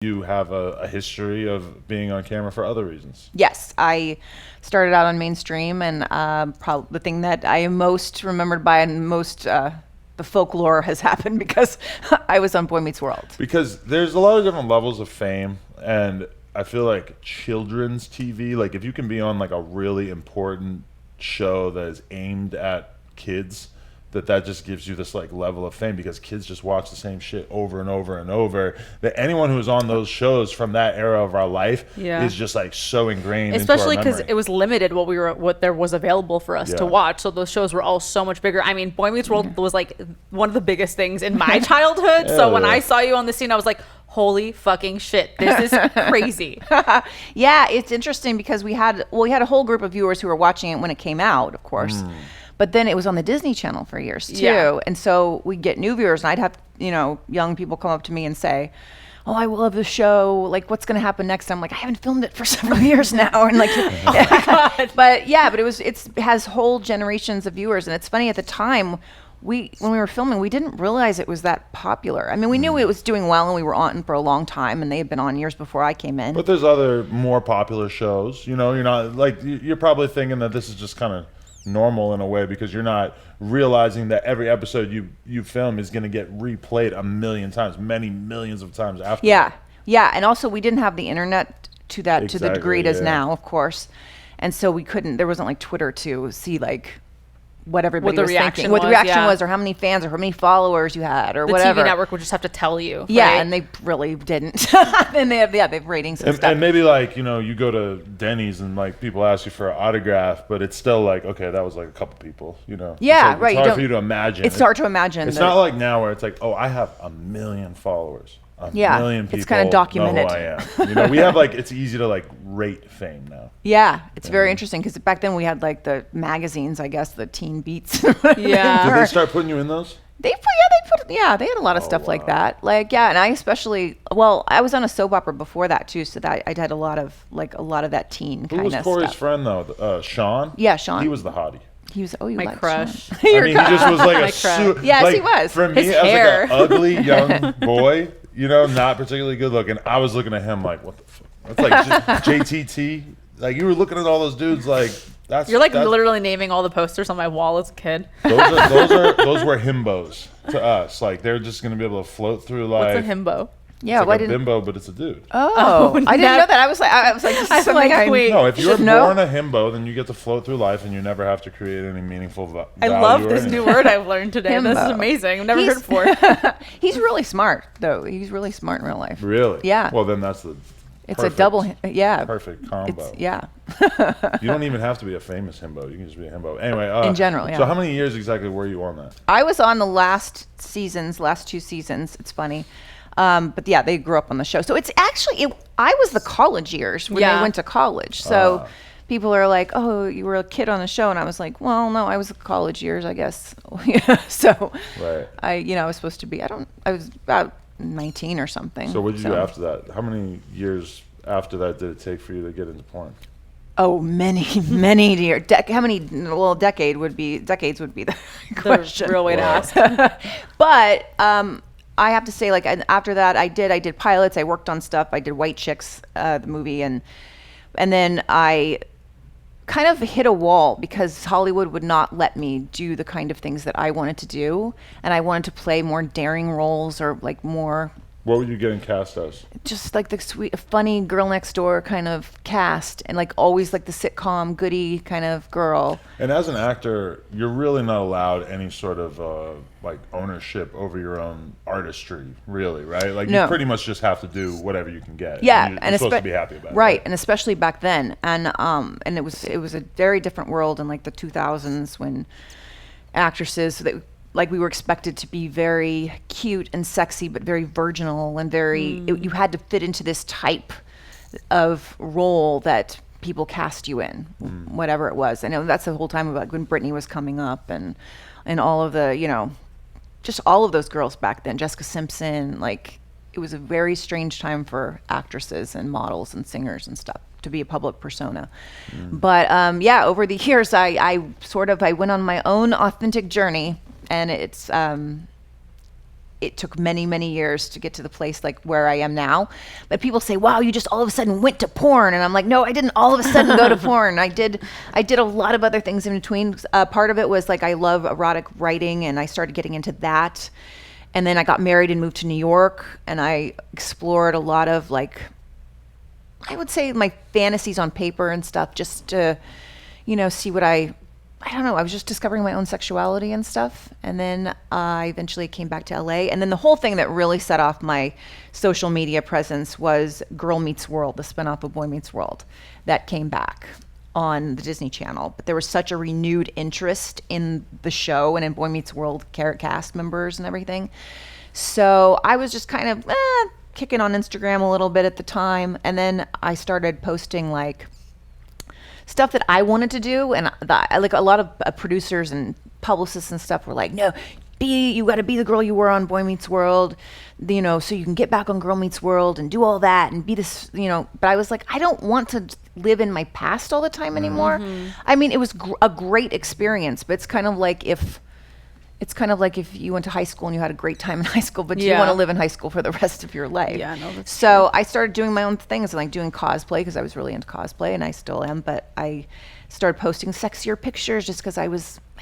you have a history of being on camera for other reasons. Yes, I started out on mainstream, and probably the thing that I am most remembered by and most the folklore has happened because I was on Boy Meets World. Because there's a lot of different levels of fame, and I feel like children's TV, like if you can be on like a really important show that is aimed at kids, that just gives you this like level of fame because kids just watch the same shit over and over and over. That anyone who's on those shows from that era of our life is just like so ingrained, especially because it was limited what there was available for us to watch. So those shows were all so much bigger. I mean, Boy Meets World was like one of the biggest things in my childhood. So when I saw you on the scene, I was like, holy fucking shit, this is crazy. Yeah, it's interesting because we had a whole group of viewers who were watching it when it came out, of course. But then it was on the Disney Channel for years too. Yeah. And so we'd get new viewers, and I'd have, young people come up to me and say, oh, I love the show. Like, what's going to happen next? I'm like, I haven't filmed it for several years now. And like, but it has whole generations of viewers. And it's funny, at the time, when we were filming, we didn't realize it was that popular. I mean, we knew it was doing well, and we were on for a long time, and they had been on years before I came in. But there's other more popular shows. You're not like, you're probably thinking that this is just kind of normal in a way because you're not realizing that every episode you film is going to get replayed a million times, many millions of times after. Yeah, and also we didn't have the internet to the degree it is now, of course, and so there wasn't like Twitter to see like what everybody was thinking, what the reaction was, or how many fans, or how many followers you had, or whatever. The TV network would just have to tell you. Yeah, right? and they really didn't. And they have ratings and stuff. And maybe like, you go to Denny's and like people ask you for an autograph, but it's still like, okay, that was like a couple people, Yeah, it's right. It's hard for you to imagine. It's hard to imagine. It's not like now where it's like, oh, I have 1 million followers. A million people. It's kind of documented. Know who I am. We have like, it's easy to like rate fame now. Yeah, it's very interesting because back then we had like the magazines, I guess, the Teen Beats. Yeah. Did they start putting you in those? They had a lot of stuff like that. Like, yeah, and I especially, I was on a soap opera before that too, so that I had a lot of that teen kind of stuff. Who was Corey's friend though? Sean? Yeah, Sean. He was the hottie. He was, my crush. I mean, he just was like a yes, like, he was. For me, as like an ugly young boy, not particularly good looking, I was looking at him like, what the fuck? That's like JTT. Like, you were looking at all those dudes like, You're like literally naming all the posters on my wall as a kid. Those were himbos to us. Like, they're just going to be able to float through life. What's a himbo? Yeah, it's like a bimbo, but it's a dude. Oh, I didn't know that. I was like, this is something wait. No, if you're born a himbo, then you get to float through life, and you never have to create any meaningful value. I love this new word I've learned today. Himbo. This is amazing. I've never heard before. He's really smart, though. He's really smart in real life. Really? Yeah. Well, then that's the. It's a double, perfect combo. Yeah. You don't even have to be a famous himbo. You can just be a himbo. Anyway, in general, yeah. So how many years exactly were you on that? I was on the last 2 seasons. It's funny. But yeah, they grew up on the show. So it's actually, I was the college years when they went to college. So people are like, oh, you were a kid on the show. And I was like, well, no, I was the college years, I guess. So I was supposed to be, I was about 19 or something. So what did you do after that? How many years after that did it take for you to get into porn? Oh, many years. Decades would be the question. The real way to ask. But I have to say, like, after that, I did pilots. I worked on stuff. I did White Chicks, the movie, and then I kind of hit a wall because Hollywood would not let me do the kind of things that I wanted to do, and I wanted to play more daring roles or like more. What were you getting cast as? Just like the sweet, funny girl next door kind of cast, and like always like the sitcom goody kind of girl. And as an actor, you're really not allowed any sort of like ownership over your own artistry, really, right? Like you pretty much just have to do whatever you can get. Yeah, and you're supposed to be happy about it. Right, and especially back then, and it was a very different world in like the 2000s when actresses like we were expected to be very cute and sexy, but very virginal and very, you had to fit into this type of role that people cast you in, whatever it was. I know that's the whole time about when Britney was coming up and all of the, just all of those girls back then, Jessica Simpson, like it was a very strange time for actresses and models and singers and stuff to be a public persona. But over the years, I went on my own authentic journey. And it's it took many, many years to get to the place like where I am now. But people say, wow, you just all of a sudden went to porn. And I'm like, no, I didn't all of a sudden go to porn. I did a lot of other things in between. Part of it was like, I love erotic writing, and I started getting into that. And then I got married and moved to New York, and I explored a lot of like, I would say my fantasies on paper and stuff, just to, see what I don't know. I was just discovering my own sexuality and stuff. And then I eventually came back to LA. And then the whole thing that really set off my social media presence was Girl Meets World, the spinoff of Boy Meets World, that came back on the Disney Channel. But there was such a renewed interest in the show and in Boy Meets World cast members and everything. So I was just kind of kicking on Instagram a little bit at the time. And then I started posting like stuff that I wanted to do, and like a lot of producers and publicists and stuff were like, no, you got to be the girl you were on Boy Meets World, so you can get back on Girl Meets World and do all that and be this, but I was like, I don't want to live in my past all the time anymore. I mean, it was a great experience, but it's kind of like if you went to high school and you had a great time in high school, but you want to live in high school for the rest of your life. Yeah, no, that's so true. I started doing my own things, like doing cosplay, because I was really into cosplay, and I still am. But I started posting sexier pictures just because I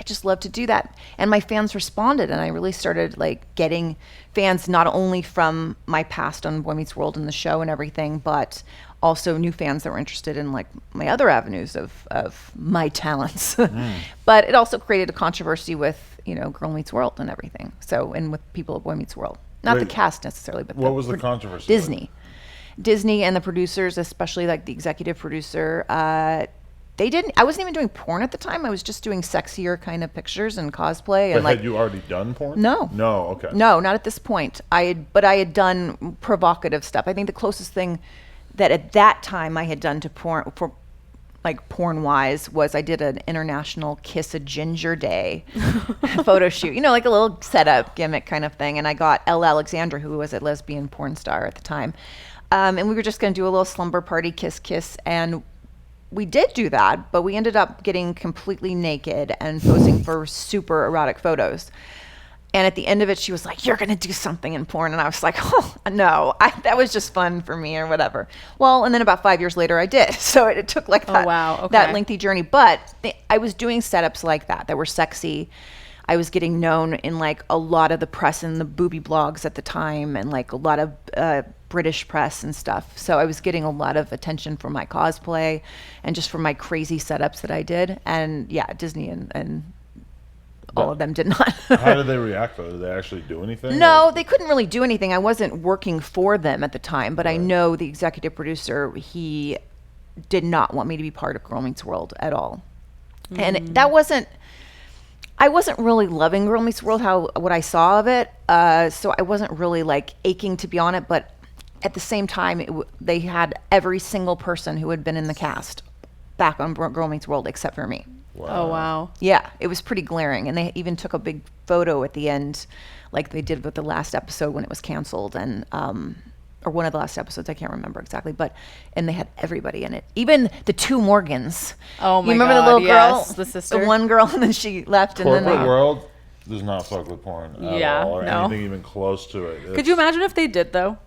just love to do that. And my fans responded, and I really started like getting fans not only from my past on Boy Meets World and the show and everything, but also new fans that were interested in like my other avenues of my talents. But it also created a controversy with Girl Meets World and everything. So, and with people at Boy Meets World, not the cast necessarily, but what was the controversy? Disney and the producers, especially like the executive producer. I wasn't even doing porn at the time. I was just doing sexier kind of pictures and cosplay. But and like, had you already done porn? No. No. Okay. No, not at this point. I had done provocative stuff. I think the closest thing that at that time I had done to porn, for like porn wise, was I did an international Kiss a Ginger Day photo shoot, like a little setup gimmick kind of thing. And I got Elle Alexandra, who was a lesbian porn star at the time. And we were just going to do a little slumber party, kiss. And we did do that, but we ended up getting completely naked and posing for super erotic photos. And at the end of it, she was like, you're going to do something in porn. And I was like, oh, no, that was just fun for me or whatever. Well, and then about 5 years later, I did. So it took like that lengthy journey. But I was doing setups like that were sexy. I was getting known in like a lot of the press and the booby blogs at the time, and like a lot of British press and stuff. So I was getting a lot of attention for my cosplay and just for my crazy setups that I did. And yeah, Disney and all of them did not. How did they react though? Did they actually do anything? No, they couldn't really do anything. I wasn't working for them at the time, but I know the executive producer, he did not want me to be part of Girl Meets World at all. And I wasn't really loving Girl Meets World, what I saw of it. So I wasn't really like aching to be on it, but at the same time, they had every single person who had been in the cast back on Girl Meets World except for me. Wow. Oh, wow. Yeah, it was pretty glaring. And they even took a big photo at the end, like they did with the last episode when it was canceled, and or one of the last episodes, I can't remember exactly, and they had everybody in it. Even the two Morgans. Oh my God, you remember the little girl? The sister. The one girl, and then she left. Corporate and then world does not fuck with porn at all, or anything even close to it. Could you imagine if they did, though?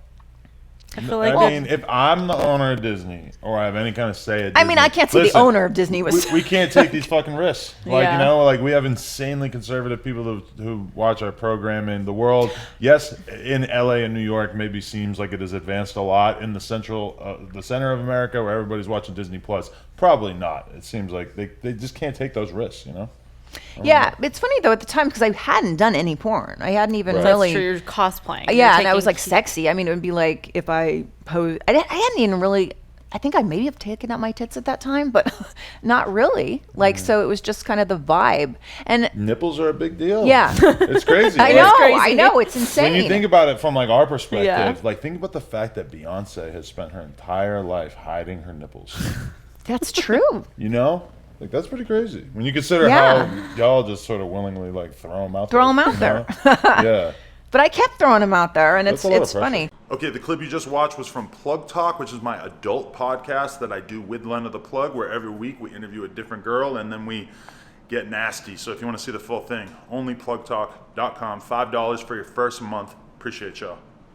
I feel like... I mean, if I'm the owner of Disney, or I have any kind of say at Disney... I mean, I can't say the owner of Disney was... We can't take these fucking risks. Like, we have insanely conservative people who watch our programming. The world, yes, in LA and New York, maybe seems like it has advanced a lot. In the center of America, where everybody's watching Disney Plus, probably not. It seems like they just can't take those risks, Yeah, it's funny though at the time because I hadn't done any porn. I hadn't even really. That's true. You're cosplaying. Yeah, and I was like sexy. I mean, it would be like if I posed. I hadn't even really. I think I maybe have taken out my tits at that time, but not really. Like, so it was just kind of the vibe. And nipples are a big deal. Yeah, it's crazy. I know, it's insane. When you think about it from like our perspective, like think about the fact that Beyonce has spent her entire life hiding her nipples. That's true. Like, that's pretty crazy. When you consider how y'all just sort of willingly, like, throw them out there. Yeah. But I kept throwing them out there, and it's funny. Okay, the clip you just watched was from Plug Talk, which is my adult podcast that I do with Lena the Plug, where every week we interview a different girl, and then we get nasty. So if you want to see the full thing, onlyplugtalk.com, $5 for your first month. Appreciate y'all.